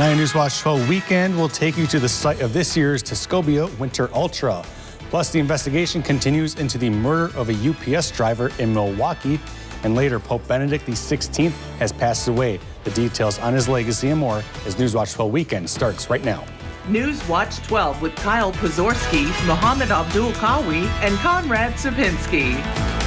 Tonight, Newswatch 12 Weekend will take you to the site of this year's Tuscobia Winter Ultra. Plus, the investigation continues into the murder of a UPS driver in Milwaukee. And later, Pope Benedict XVI has passed away. The details on his legacy and more as Newswatch 12 Weekend starts right now. Newswatch 12 with Kyle Pozorski, Mohammed Abdul-Kawi, and Conrad Sapinski.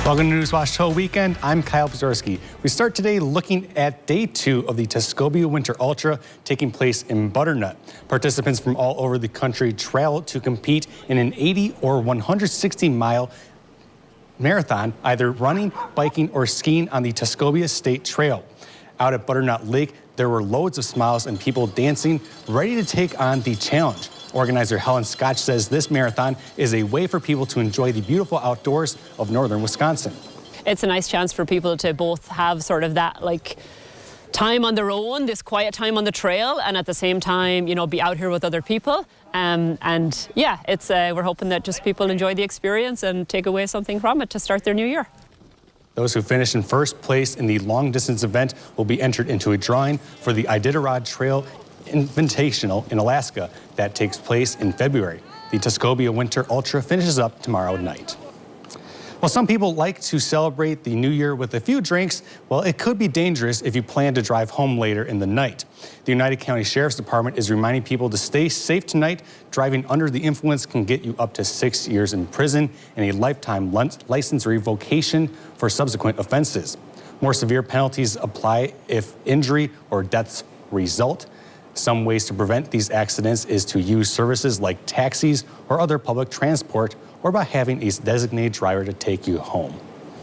Welcome to Newswatch 12 Weekend. I'm Kyle Pozorski. We start today looking at day 2 of the Tuscobia Winter Ultra taking place in Butternut. Participants from all over the country travel to compete in an 80 or 160-mile marathon, either running, biking, or skiing on the Tuscobia State Trail. Out at Butternut Lake, there were loads of smiles and people dancing, ready to take on the challenge. Organizer Helen Scotch says this marathon is a way for people to enjoy the beautiful outdoors of northern Wisconsin. It's a nice chance for people to both have sort of that time on their own, this quiet time on the trail, and at the same time, be out here with other people. And yeah, we're hoping that just people enjoy the experience and take away something from it to start their new year. Those who finish in first place in the long-distance event will be entered into a drawing for the Iditarod Trail Invitational in Alaska that takes place in February. The Tuscobia Winter Ultra finishes up tomorrow night. Well, some people like to celebrate the new year with a few drinks. Well, it could be dangerous if you plan to drive home later in the night. The United County Sheriff's Department is reminding people to stay safe tonight. Driving under the influence can get you up to 6 years in prison and a lifetime license revocation for subsequent offenses. More severe penalties apply if injury or deaths result. Some ways to prevent these accidents is to use services like taxis or other public transport, or by having a designated driver to take you home.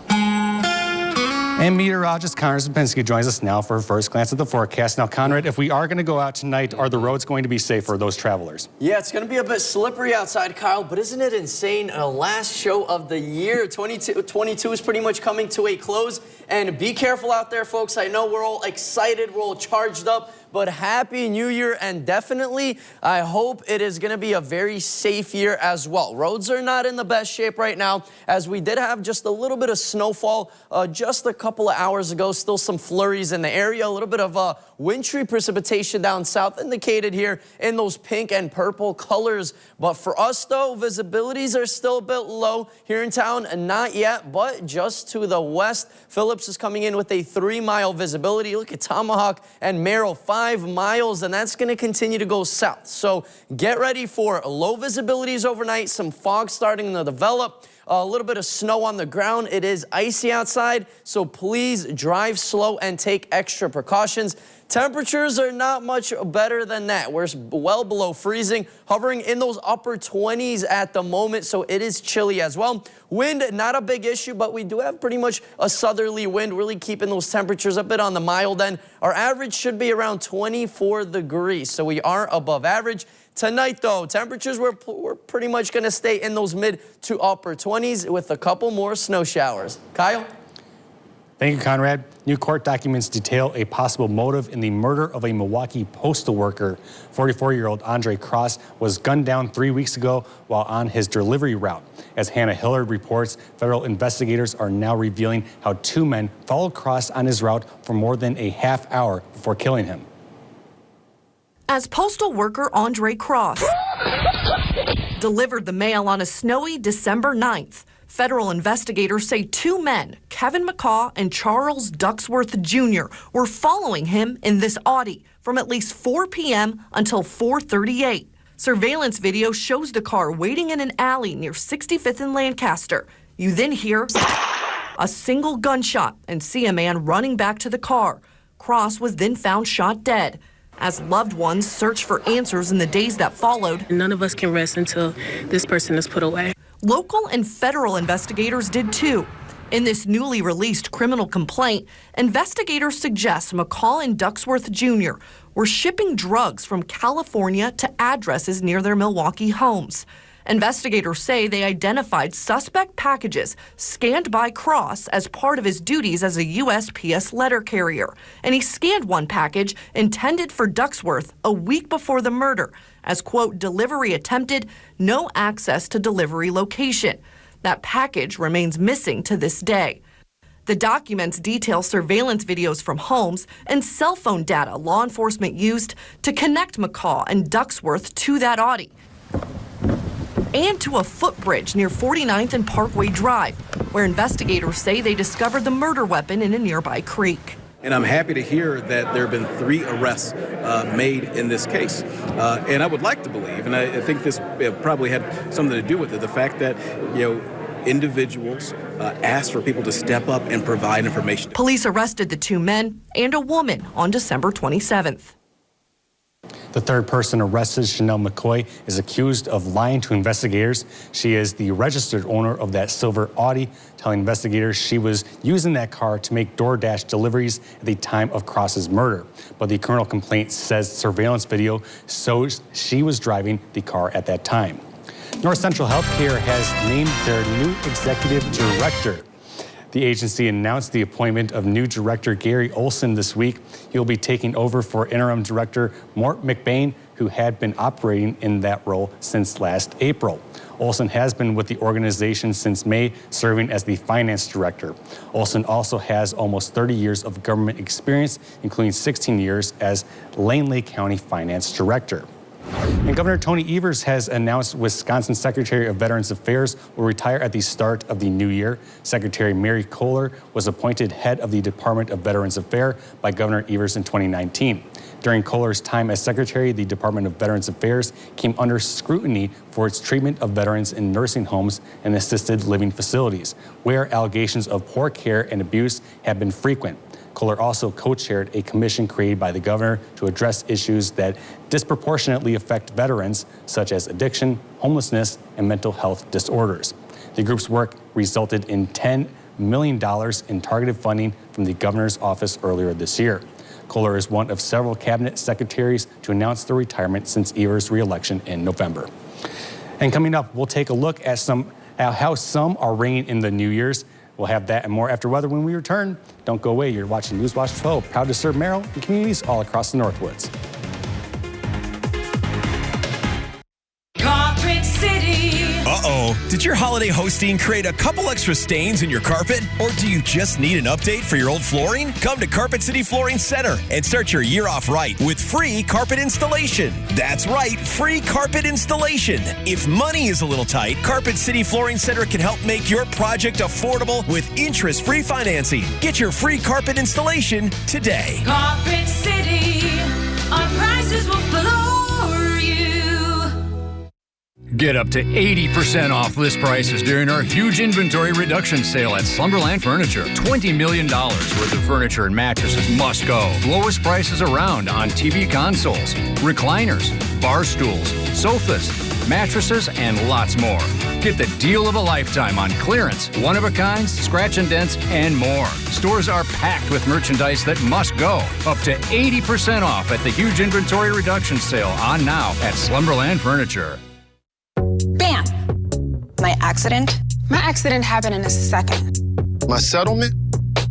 And meteorologist Conrad Sapinski joins us now for a first glance at the forecast. Now, Conrad, if we are going to go out tonight, are the roads going to be safe for those travelers? Yeah, it's going to be a bit slippery outside, Kyle, but isn't it insane? Last show of the year, 2022 is pretty much coming to a close. And be careful out there, folks. I know we're all excited, we're all charged up, but Happy New Year, and definitely I hope it is going to be a very safe year as well. Roads are not in the best shape right now, as we did have just a little bit of snowfall just a couple of hours ago. Still some flurries in the area, a little bit of wintry precipitation down south indicated here in those pink and purple colors. But for us, though, visibilities are still a bit low here in town, and not yet, but just to the west. Phillips is coming in with a 3-mile visibility. Look at Tomahawk and Merrill, 5 miles, and that's going to continue to go south. So get ready for low visibilities overnight, some fog starting to develop, a little bit of snow on the ground. It is icy outside, so please drive slow and take extra precautions. Temperatures are not much better than that. We're well below freezing, hovering in those upper 20s at the moment, so it is chilly as well. Wind, not a big issue, but we do have pretty much a southerly wind, really keeping those temperatures a bit on the mild end. Our average should be around 24 degrees, so we are above average. Tonight, though, temperatures we're pretty much going to stay in those mid to upper 20s with a couple more snow showers. Kyle? Thank you, Conrad. New court documents detail a possible motive in the murder of a Milwaukee postal worker. 44-year-old Andre Cross was gunned down 3 weeks ago while on his delivery route. As Hannah Hillard reports, federal investigators are now revealing how 2 men followed Cross on his route for more than a half hour before killing him. As postal worker Andre Cross delivered the mail on a snowy December 9th, federal investigators say 2 men, Kevin McCaw and Charles Ducksworth Jr., were following him in this Audi from at least 4 p.m. until 4:38. Surveillance video shows the car waiting in an alley near 65th and Lancaster. You then hear a single gunshot and see a man running back to the car. Cross was then found shot dead. As loved ones search for answers in the days that followed, none of us can rest until this person is put away. Local and federal investigators did too. In this newly released criminal complaint, investigators suggest McCall and Ducksworth Jr. were shipping drugs from California to addresses near their Milwaukee homes. Investigators say they identified suspect packages scanned by Cross as part of his duties as a USPS letter carrier. And he scanned one package intended for Ducksworth a week before the murder as, quote, delivery attempted, no access to delivery location. That package remains missing to this day. The documents detail surveillance videos from homes and cell phone data law enforcement used to connect McCaw and Ducksworth to that Audi and to a footbridge near 49th and Parkway Drive, where investigators say they discovered the murder weapon in a nearby creek. And I'm happy to hear that there have been 3 arrests made in this case. And I would like to believe, and I think this probably had something to do with it, the fact that, individuals asked for people to step up and provide information. Police arrested the 2 men and a woman on December 27th. The third person arrested, Chanel McCoy, is accused of lying to investigators. She is the registered owner of that silver Audi, telling investigators she was using that car to make DoorDash deliveries at the time of Cross's murder. But the criminal complaint says surveillance video shows she was driving the car at that time. North Central Healthcare has named their new executive director. The agency announced the appointment of new director Gary Olson this week. He'll be taking over for interim director Mort McBain, who had been operating in that role since last April. Olson has been with the organization since May, serving as the finance director. Olson also has almost 30 years of government experience, including 16 years as Langley County finance director. And Governor Tony Evers has announced Wisconsin Secretary of Veterans Affairs will retire at the start of the new year. Secretary Mary Kohler was appointed head of the Department of Veterans Affairs by Governor Evers in 2019. During Kohler's time as secretary, the Department of Veterans Affairs came under scrutiny for its treatment of veterans in nursing homes and assisted living facilities, where allegations of poor care and abuse have been frequent. Kohler also co-chaired a commission created by the governor to address issues that disproportionately affect veterans, such as addiction, homelessness, and mental health disorders. The group's work resulted in $10 million in targeted funding from the governor's office earlier this year. Kohler is one of several cabinet secretaries to announce their retirement since Evers' re-election in November. And coming up, we'll take a look at how some are ringing in the New Year's. We'll have that and more after weather when we return. Don't go away. You're watching Newswatch 12, proud to serve Merrill and communities all across the Northwoods. Carpet City. Uh-oh. Did your holiday hosting create a couple extra stains in your carpet? Or do you just need an update for your old flooring? Come to Carpet City Flooring Center and start your year off right with free carpet installation. That's right, free carpet installation. If money is a little tight, Carpet City Flooring Center can help make your project affordable with interest-free financing. Get your free carpet installation today. Carpet City. Our prices will floor you. Get up to 80% off list prices during our huge inventory reduction sale at Slumberland Furniture. $20 million worth of furniture and mattresses must go. Lowest prices around on TV consoles, recliners, bar stools, sofas, mattresses, and lots more. Get the deal of a lifetime on clearance, one-of-a-kinds, scratch and dents, and more. Stores are packed with merchandise that must go. Up to 80% off at the huge inventory reduction sale on now at Slumberland Furniture. Bam! My accident? My accident happened in a second. My settlement?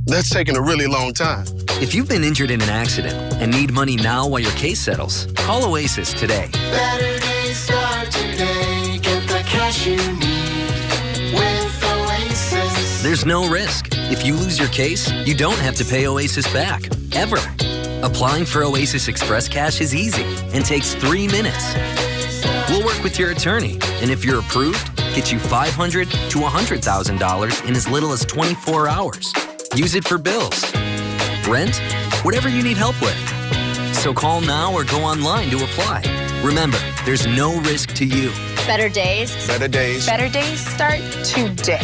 That's taking a really long time. If you've been injured in an accident and need money now while your case settles, call Oasis today. Better days start today. Get the cash you need with Oasis. There's no risk. If you lose your case, you don't have to pay Oasis back, ever. Applying for Oasis Express Cash is easy and takes 3 minutes. We'll work with your attorney, and if you're approved, get you $500,000 to $100,000 in as little as 24 hours. Use it for bills, rent, whatever you need help with. So call now or go online to apply. Remember, there's no risk to you. Better days. Better days. Better days start today.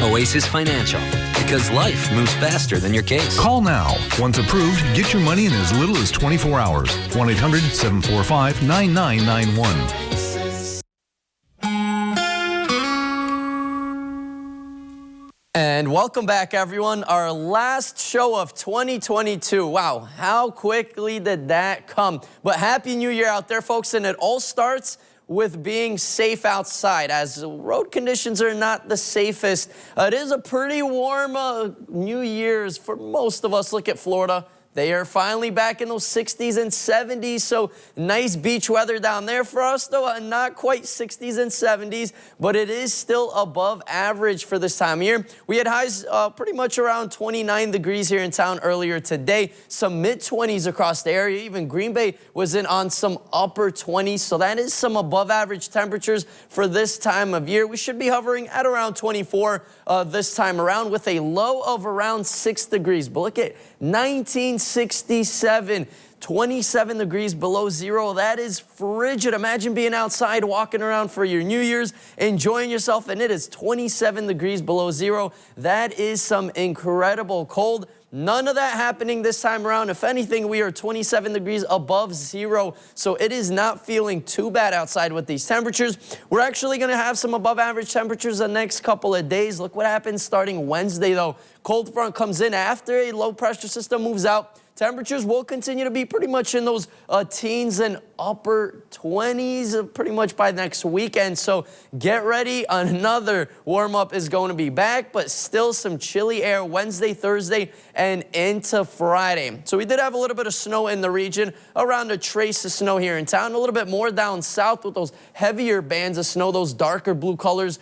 Oasis Financial, because life moves faster than your case. Call now. Once approved, get your money in as little as 24 hours. 1-800-745-9991. And welcome back, everyone. Our last show of 2022. Wow, how quickly did that come? But Happy New Year out there, folks. And it all starts with being safe outside, as road conditions are not the safest. It is a pretty warm New Year's for most of us. Look at Florida. They are finally back in those 60s and 70s, so nice beach weather down there for us, though not quite 60s and 70s, but it is still above average for this time of year. We had highs pretty much around 29 degrees here in town earlier today, some mid-20s across the area. Even Green Bay was in on some upper 20s, so that is some above average temperatures for this time of year. We should be hovering at around 24 this time around with a low of around 6 degrees. But look at 1967, 27 degrees below zero. That is frigid. Imagine being outside, walking around for your New Year's, enjoying yourself, and it is 27 degrees below zero. That is some incredible cold. None of that happening this time around. If anything, we are 27 degrees above zero, so it is not feeling too bad outside with these temperatures. We're actually going to have some above average temperatures the next couple of days. Look what happens starting Wednesday, though. Cold front comes in after a low pressure system moves out. Temperatures will continue to be pretty much in those teens and upper 20s pretty much by next weekend. So get ready. Another warm-up is going to be back, but still some chilly air Wednesday, Thursday, and into Friday. So we did have a little bit of snow in the region, around a trace of snow here in town, a little bit more down south with those heavier bands of snow, those darker blue colors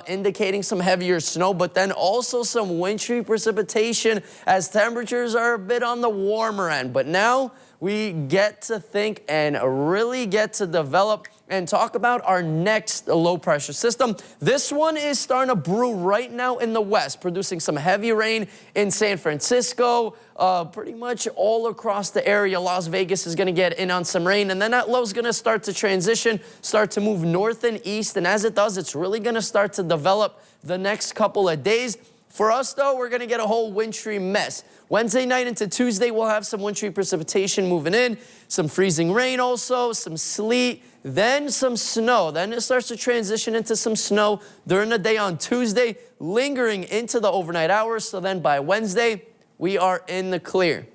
indicating some heavier snow, but then also some wintry precipitation as temperatures are a bit on the warmer end. But now we get to think and really get to develop and talk about our next low pressure system. This one is starting to brew right now in the west, producing some heavy rain in San Francisco, pretty much all across the area. Las Vegas is going to get in on some rain, and then that low is going to start to transition, start to move north and east, and as it does, it's really going to start to develop the next couple of days. For us, though, we're going to get a whole wintry mess. Wednesday night into Tuesday, we'll have some wintry precipitation moving in, some freezing rain also, some sleet, then some snow. Then it starts to transition into some snow during the day on Tuesday, lingering into the overnight hours. So then by Wednesday, we are in the clear.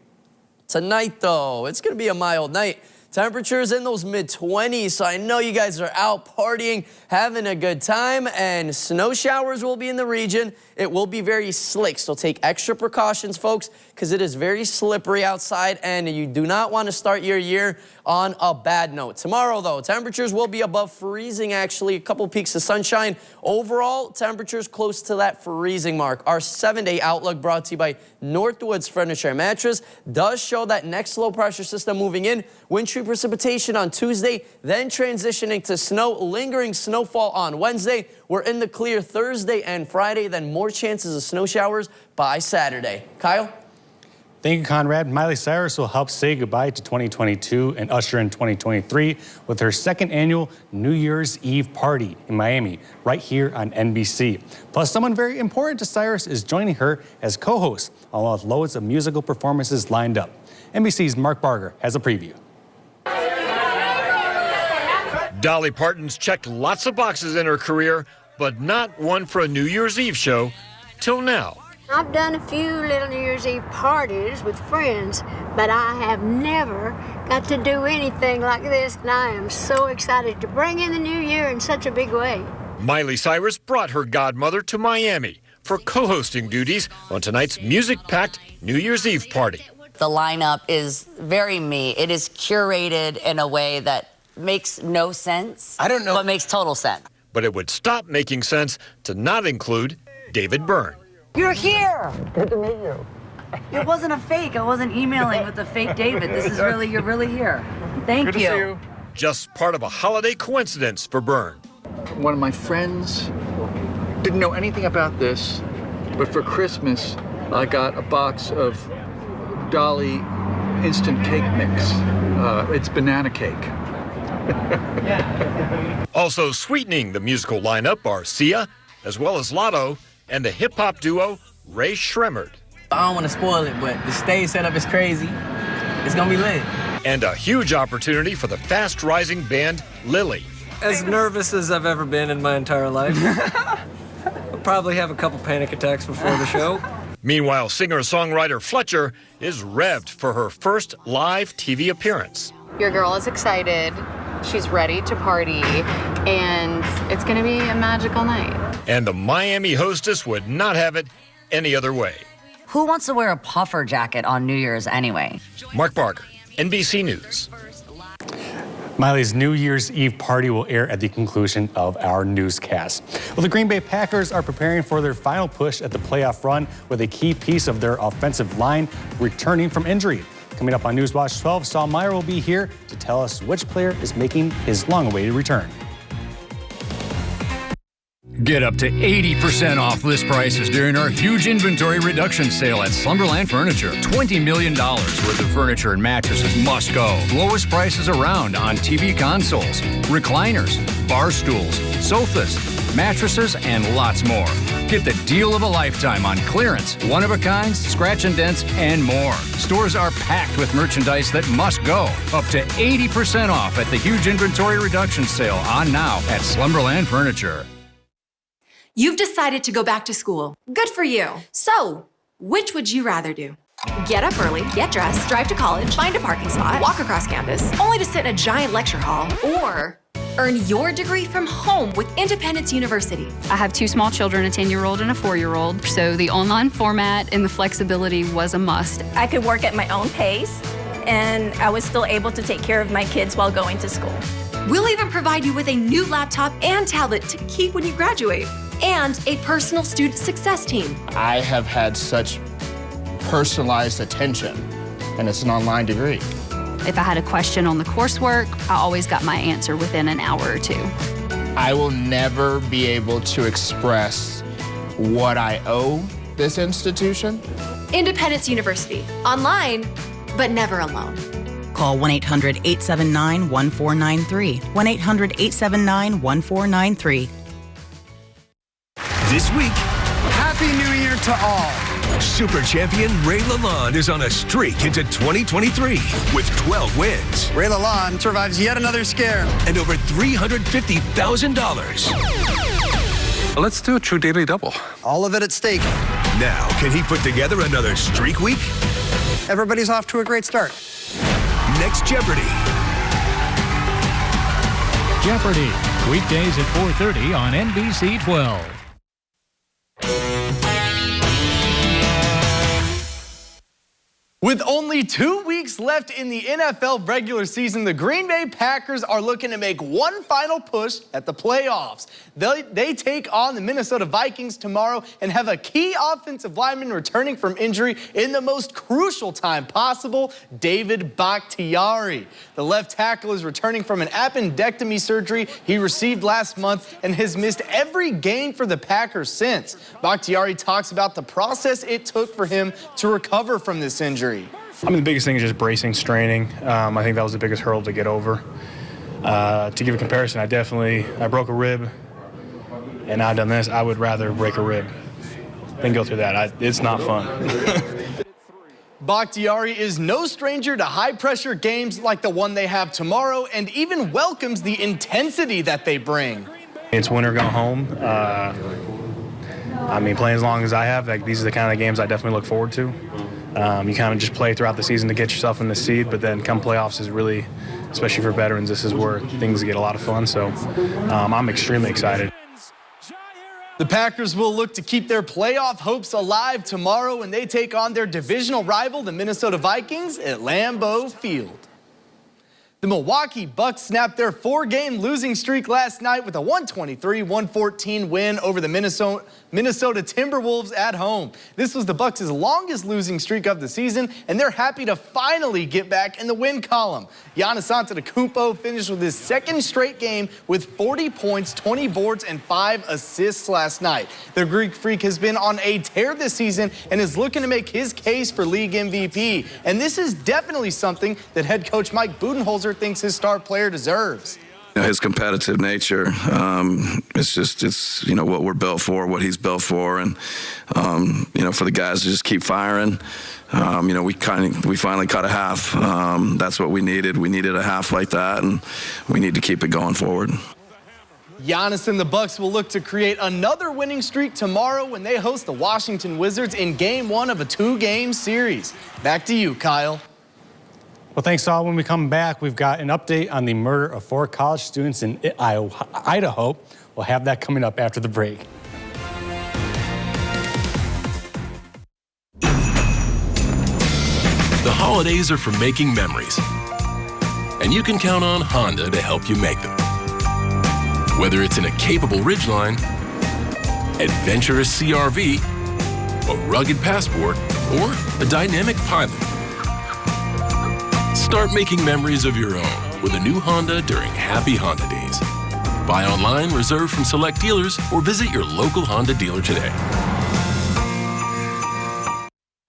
Tonight, though, it's going to be a mild night. Temperatures in those mid-20s, so I know you guys are out partying, having a good time, and snow showers will be in the region. It will be very slick, so take extra precautions, folks, because it is very slippery outside, and you do not want to start your year on a bad note. Tomorrow, though, temperatures will be above freezing, actually. A couple peaks of sunshine. Overall, temperatures close to that freezing mark. Our 7-day outlook, brought to you by Northwoods Furniture and Mattress, does show that next low-pressure system moving in. Wintry precipitation on Tuesday, then transitioning to snow, lingering snowfall on Wednesday. We're in the clear Thursday and Friday, then more chances of snow showers by Saturday. Kyle? Thank you, Conrad. Miley Cyrus will help say goodbye to 2022 and usher in 2023 with her second annual New Year's Eve party in Miami, right here on NBC. Plus, someone very important to Cyrus is joining her as co-host, along with loads of musical performances lined up. NBC's Mark Barger has a preview. Dolly Parton's checked lots of boxes in her career, but not one for a New Year's Eve show till now. I've done a few little New Year's Eve parties with friends, but I have never got to do anything like this, and I am so excited to bring in the new year in such a big way. Miley Cyrus brought her godmother to Miami for co-hosting duties on tonight's music-packed New Year's Eve party. The lineup is very me. It is curated in a way that makes no sense. I don't know. But makes total sense. But it would stop making sense to not include David Byrne. You're here. Good to meet you. It wasn't a fake. I wasn't emailing with a fake David. This is really, you're really here. Thank Good to see you. Just part of a holiday coincidence for Byrne. One of my friends didn't know anything about this, but for Christmas, I got a box of Dolly instant cake mix. It's banana cake. Also sweetening the musical lineup are Sia, as well as Lotto, and the hip-hop duo Ray Shremmerd. I don't want to spoil it, but the stage setup is crazy. It's going to be lit. And a huge opportunity for the fast-rising band Lily. As nervous as I've ever been in my entire life. I'll probably have a couple panic attacks before the show. Meanwhile, singer-songwriter Fletcher is revved for her first live TV appearance. Your girl is excited. She's ready to party, and it's going to be a magical night. And the Miami hostess would not have it any other way. Who wants to wear a puffer jacket on New Year's anyway? Mark Barker, NBC News. Miley's New Year's Eve party will air at the conclusion of our newscast. Well, the Green Bay Packers are preparing for their final push at the playoff run with a key piece of their offensive line returning from injury. Coming up on Newswatch 12, Saul Meyer will be here to tell us which player is making his long-awaited return. Get up to 80% off list prices during our huge inventory reduction sale at Slumberland Furniture. $20 million worth of furniture and mattresses must go. Lowest prices around on TV consoles, recliners, bar stools, sofas, mattresses, and lots more. Get the deal of a lifetime on clearance, one-of-a-kinds, scratch and dents, and more. Stores are packed with merchandise that must go. Up to 80% off at the huge inventory reduction sale on now at Slumberland Furniture. You've decided to go back to school. Good for you. So, which would you rather do? Get up early, get dressed, drive to college, find a parking spot, walk across campus, only to sit in a giant lecture hall, or earn your degree from home with Independence University. I have two small children, a 10-year-old and a 4-year-old, so the online format and the flexibility was a must. I could work at my own pace, and I was still able to take care of my kids while going to school. We'll even provide you with a new laptop and tablet to keep when you graduate, and a personal student success team. I have had such personalized attention, and it's an online degree. If I had a question on the coursework, I always got my answer within an hour or two. I will never be able to express what I owe this institution. Independence University. Online, but never alone. Call 1-800-879-1493. 1-800-879-1493. This week, Happy New Year to all. Super champion Ray Lalonde is on a streak into 2023 with 12 wins. Ray Lalonde survives yet another scare. And over $350,000. Let's do a true daily double. All of it at stake. Now, can he put together another streak week? Everybody's off to a great start. Next Jeopardy! Jeopardy! Weekdays at 4:30 on NBC 12. With only 2 weeks left in the NFL regular season, the Green Bay Packers are looking to make one final push at the playoffs. They take on the Minnesota Vikings tomorrow and have a key offensive lineman returning from injury in the most crucial time possible, David Bakhtiari. The left tackle is returning from an appendectomy surgery he received last month and has missed every game for the Packers since. Bakhtiari talks about the process it took for him to recover from this injury. I mean, the biggest thing is just bracing, straining. I think that was the biggest hurdle to get over. To give a comparison, I broke a rib, and I've done this. I would rather break a rib than go through that. It's not fun. Bakhtiari is no stranger to high-pressure games like the one they have tomorrow and even welcomes the intensity that they bring. It's winter, go home. I mean, playing as long as I have, these are the kind of games I definitely look forward to. You kind of just play throughout the season to get yourself in the seed, but then come playoffs is really, especially for veterans, this is where things get a lot of fun. So I'm extremely excited. The Packers will look to keep their playoff hopes alive tomorrow when they take on their divisional rival, the Minnesota Vikings, at Lambeau Field. The Milwaukee Bucks snapped their 4-game losing streak last night with a 123-114 win over the Minnesota Timberwolves at home. This was the Bucks' longest losing streak of the season, and they're happy to finally get back in the win column. Giannis Antetokounmpo finished with his second straight game with 40 points, 20 boards, and 5 assists last night. The Greek Freak has been on a tear this season and is looking to make his case for league MVP. And this is definitely something that head coach Mike Budenholzer thinks his star player deserves. His competitive nature, it's what we're built for, what he's built for, and for the guys to just keep firing. We finally cut a half. That's what we needed. We needed a half like that, and we need to keep it going forward. Giannis and the Bucks will look to create another winning streak tomorrow when they host the Washington Wizards in Game 1 of a 2-game series. Back to you, Kyle. Well, thanks, Saul. When we come back, we've got an update on the murder of 4 college students in Idaho. We'll have that coming up after the break. Holidays are for making memories, and you can count on Honda to help you make them. Whether it's in a capable Ridgeline, adventurous CRV, a rugged Passport, or a dynamic Pilot. Start making memories of your own with a new Honda during Happy Honda Days. Buy online, reserve from select dealers, or visit your local Honda dealer today.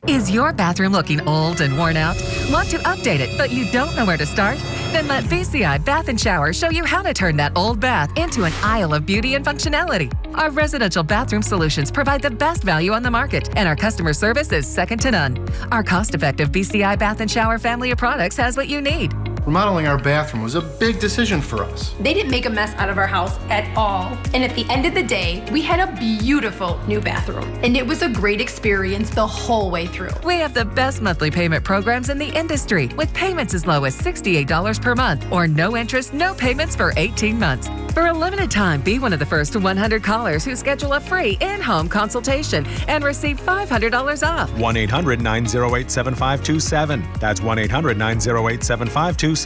Is your bathroom looking old and worn out? Want to update it, but you don't know where to start? Then let BCI Bath & Shower show you how to turn that old bath into an aisle of beauty and functionality. Our residential bathroom solutions provide the best value on the market, and our customer service is second to none. Our cost-effective BCI Bath & Shower family of products has what you need. Remodeling our bathroom was a big decision for us. They didn't make a mess out of our house at all. And at the end of the day, we had a beautiful new bathroom. And it was a great experience the whole way through. We have the best monthly payment programs in the industry, with payments as low as $68 per month or no interest, no payments for 18 months. For a limited time, be one of the first 100 callers who schedule a free in-home consultation and receive $500 off. 1-800-908-7527. That's 1-800-908-7527.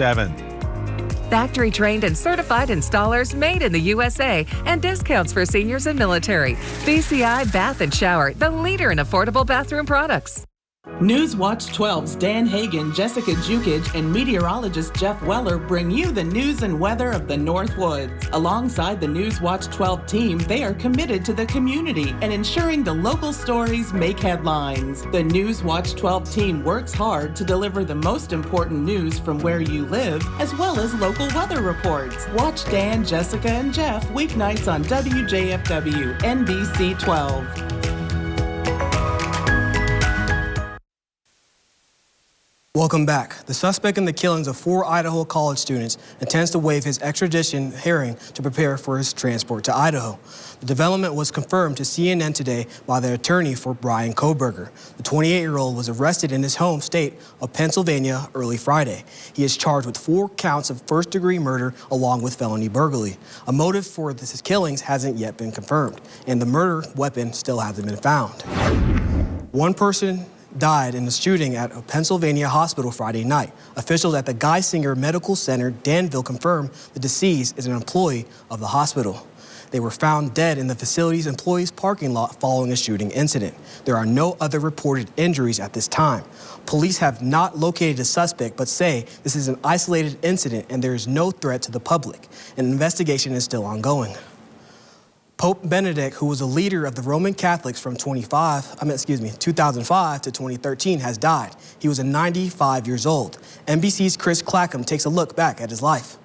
Factory trained and certified installers made in the USA, and discounts for seniors and military. BCI Bath & Shower, the leader in affordable bathroom products. Newswatch 12's Dan Hagan, Jessica Jukic, and meteorologist Jeff Weller bring you the news and weather of the North Woods. Alongside the Newswatch 12 team, they are committed to the community and ensuring the local stories make headlines. The Newswatch 12 team works hard to deliver the most important news from where you live, as well as local weather reports. Watch Dan, Jessica, and Jeff weeknights on WJFW NBC 12. Welcome back. The suspect in the killings of 4 Idaho college students intends to waive his extradition hearing to prepare for his transport to Idaho. The development was confirmed to CNN today by the attorney for Brian Kohberger. The 28-year-old was arrested in his home state of Pennsylvania early Friday. He is charged with 4 counts of first-degree murder along with felony burglary. A motive for his killings hasn't yet been confirmed, and the murder weapon still hasn't been found. One person died in the shooting at a Pennsylvania hospital Friday night. Officials at the Geisinger Medical Center, Danville, confirmed the deceased is an employee of the hospital. They were found dead in the facility's employees' parking lot following a shooting incident. There are no other reported injuries at this time. Police have not located a suspect, but say this is an isolated incident and there is no threat to the public. An investigation is still ongoing. Pope Benedict, who was a leader of the Roman Catholics from 2005 to 2013, has died. He was 95 years old. NBC's Chris Clackham takes a look back at his life.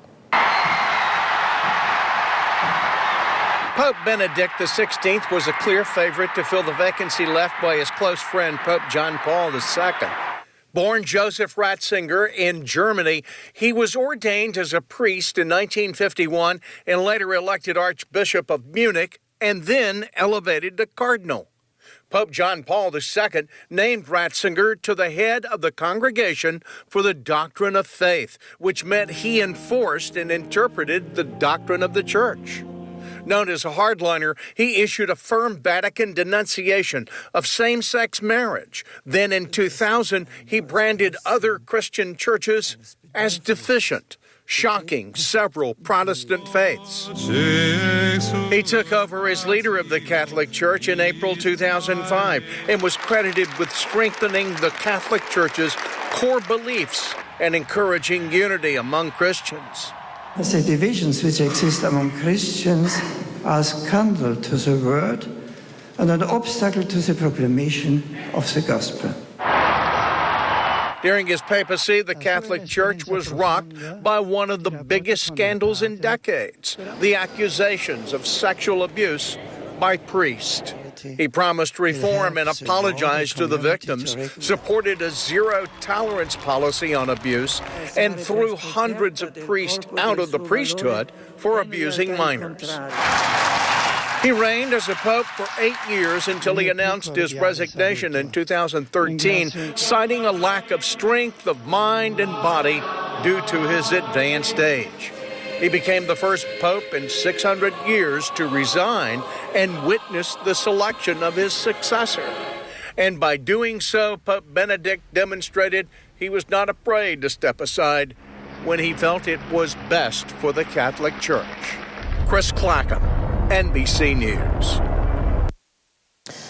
Pope Benedict XVI was a clear favorite to fill the vacancy left by his close friend Pope John Paul II. Born Joseph Ratzinger in Germany, he was ordained as a priest in 1951 and later elected Archbishop of Munich and then elevated to cardinal. Pope John Paul II named Ratzinger to the head of the Congregation for the Doctrine of Faith, which meant he enforced and interpreted the doctrine of the Church. Known as a hardliner, he issued a firm Vatican denunciation of same-sex marriage. Then in 2000, he branded other Christian churches as deficient, shocking several Protestant faiths. He took over as leader of the Catholic Church in April 2005 and was credited with strengthening the Catholic Church's core beliefs and encouraging unity among Christians. The divisions which exist among Christians are a scandal to the word and an obstacle to the proclamation of the gospel. During his papacy, the Catholic Church was rocked by one of the biggest scandals in decades, the accusations of sexual abuse by priests. He promised reform and apologized to the victims, supported a zero-tolerance policy on abuse, and threw hundreds of priests out of the priesthood for abusing minors. He reigned as a pope for 8 years until he announced his resignation in 2013, citing a lack of strength of mind and body due to his advanced age. He became the first pope in 600 years to resign and witness the selection of his successor. And by doing so, Pope Benedict demonstrated he was not afraid to step aside when he felt it was best for the Catholic Church. Chris Clackham, NBC News.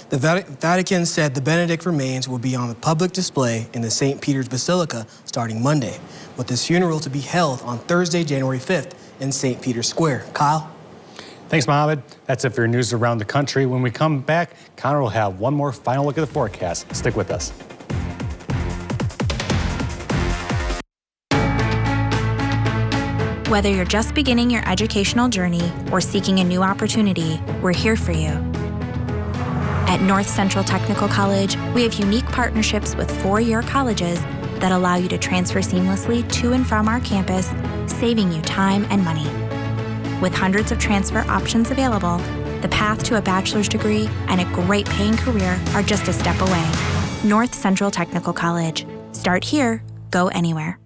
The Vatican said the Benedict remains will be on public display in the St. Peter's Basilica starting Monday, with his funeral to be held on Thursday, January 5th in St. Peter's Square. Kyle? Thanks, Mohammed. That's it for your news around the country. When we come back, Connor will have one more final look at the forecast. Stick with us. Whether you're just beginning your educational journey or seeking a new opportunity, we're here for you. At North Central Technical College, we have unique partnerships with four-year colleges that allow you to transfer seamlessly to and from our campus, saving you time and money. With hundreds of transfer options available, the path to a bachelor's degree and a great paying career are just a step away. North Central Technical College. Start here, go anywhere.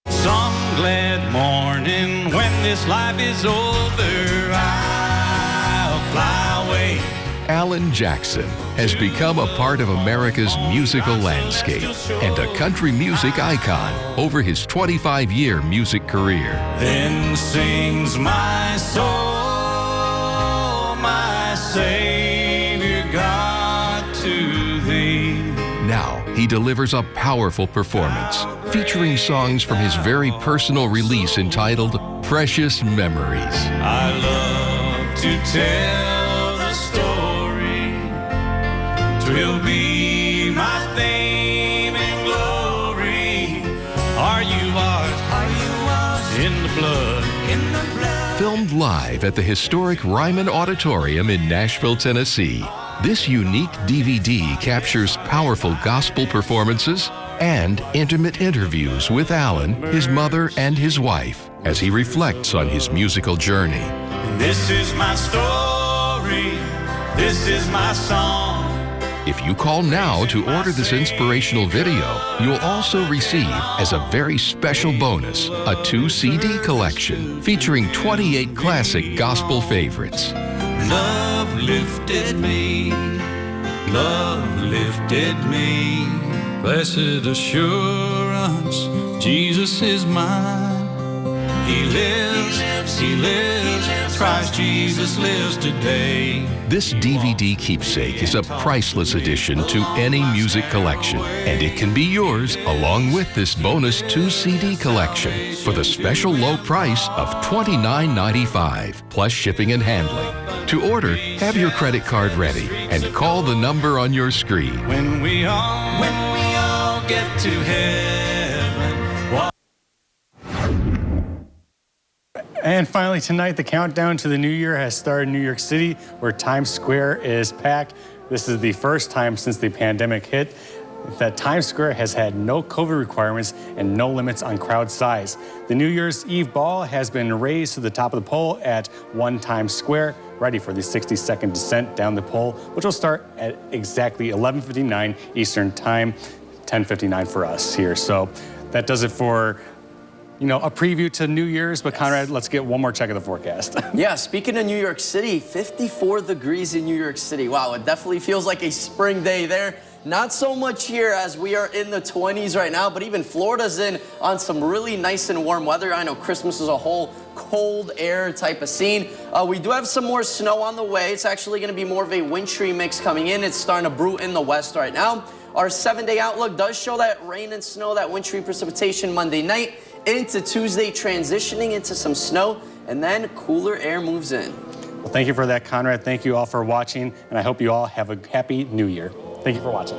Some glad morning when this life is over, I'll fly away. Alan Jackson has become a part of America's musical landscape and a country music icon over his 25-year music career. Then sings my soul, my Savior God, to thee. Now he delivers a powerful performance featuring songs from his very personal release entitled Precious Memories. I love to tell the story. 'Twill be my fame and glory. Are you washed in the blood? Filmed live at the historic Ryman Auditorium in Nashville, Tennessee, this unique DVD captures powerful gospel performances and intimate interviews with Alan, his mother, and his wife as he reflects on his musical journey. This is my story. This is my song. If you call now to order this inspirational video, you'll also receive, as a very special bonus, a 2-CD collection featuring 28 classic gospel favorites. Love lifted me. Love lifted me. Blessed assurance, Jesus is mine. He lives, he lives, Christ Jesus lives today. This DVD keepsake is a priceless addition to any music collection, and it can be yours along with this bonus 2-CD collection for the special low price of $29.95 plus shipping and handling. To order, have your credit card ready and call the number on your screen. When we all get to heaven. And finally tonight, the countdown to the new year has started in New York City, where Times Square is packed. This is the first time since the pandemic hit that Times Square has had no COVID requirements and no limits on crowd size. The New Year's Eve ball has been raised to the top of the pole at 1 Times Square, ready for the 60-second descent down the pole, which will start at exactly 11:59 Eastern Time, 10:59 for us here. So that does it for a preview to New Year's, but Conrad, let's get one more check of the forecast. Yeah, speaking of New York City, 54 degrees in New York City. Wow, it definitely feels like a spring day there. Not so much here as we are in the 20s right now, but even Florida's in on some really nice and warm weather. I know Christmas is a whole cold air type of scene. We do have some more snow on the way. It's actually going to be more of a wintry mix coming in. It's starting to brew in the west right now. Our 7-day outlook does show that rain and snow, that wintry precipitation Monday night into Tuesday, transitioning into some snow, and then cooler air moves in. Well, thank you for that, Conrad. Thank you all for watching, and I hope you all have a happy new year. Thank you for watching.